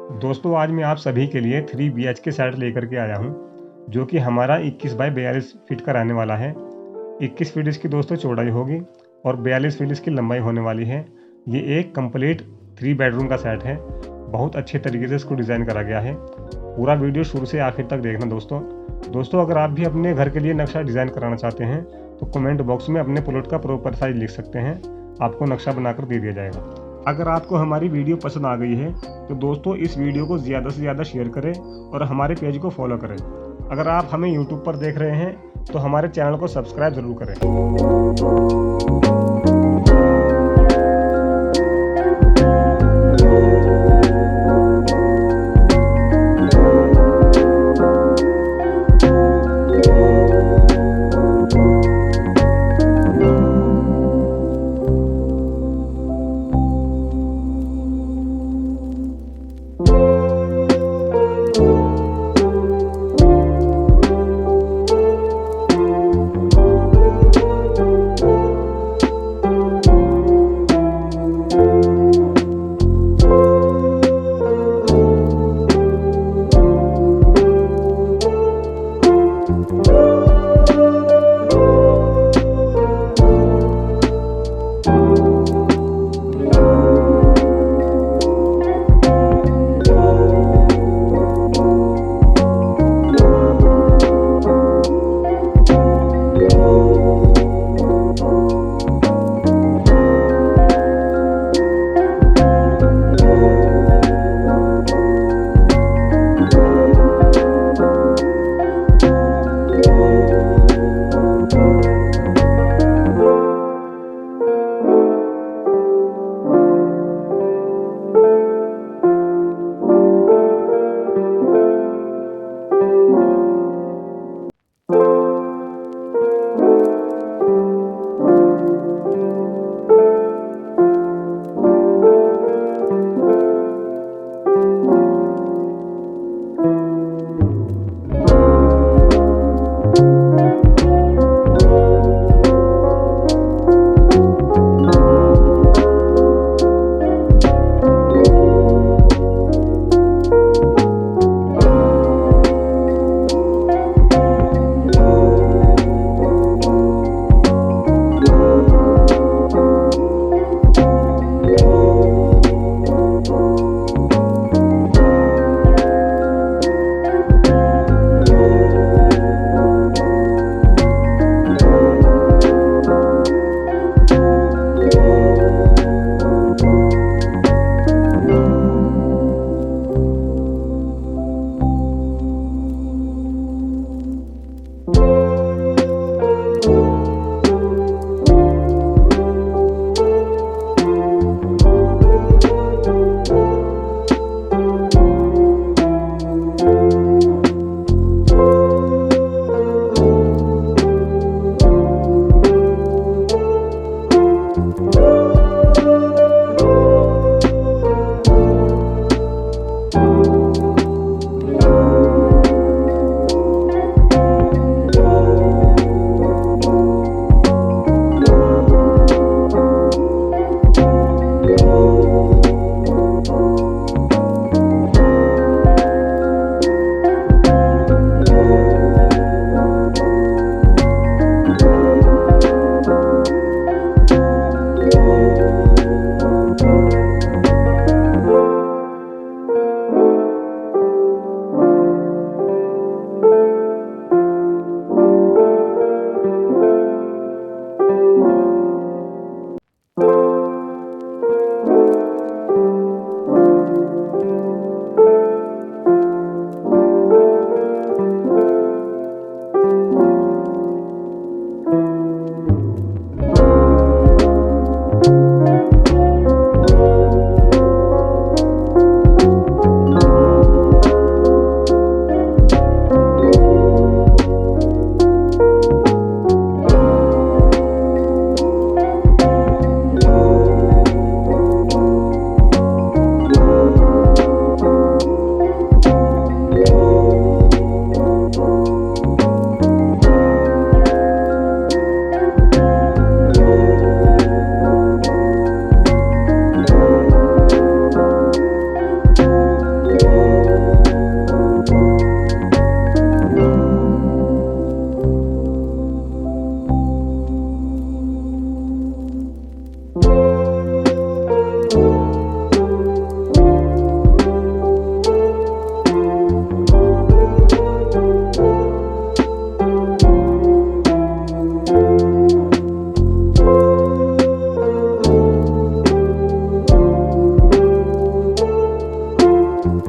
दोस्तों आज मैं आप सभी के लिए 3 BHK सेट लेकर के आया हूँ जो कि हमारा 21 बाई 42 फीट का रहने वाला है। 21 फीट इसकी दोस्तों चौड़ाई होगी और 42 फीट इसकी लंबाई होने वाली है। ये एक कंप्लीट 3 बेडरूम का सेट है। बहुत अच्छे तरीके से इसको डिज़ाइन करा गया है। पूरा वीडियो शुरू से आखिर तक देखना दोस्तों अगर आप भी अपने घर के लिए नक्शा डिज़ाइन कराना चाहते हैं तो कमेंट बॉक्स में अपने प्लॉट का प्रॉपर साइज लिख सकते हैं, आपको नक्शा बनाकर दे दिया जाएगा। अगर आपको हमारी वीडियो पसंद आ गई है तो दोस्तों इस वीडियो को ज़्यादा से ज़्यादा शेयर करें और हमारे पेज को फॉलो करें। अगर आप हमें यूट्यूब पर देख रहे हैं तो हमारे चैनल को सब्सक्राइब ज़रूर करें।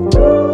है।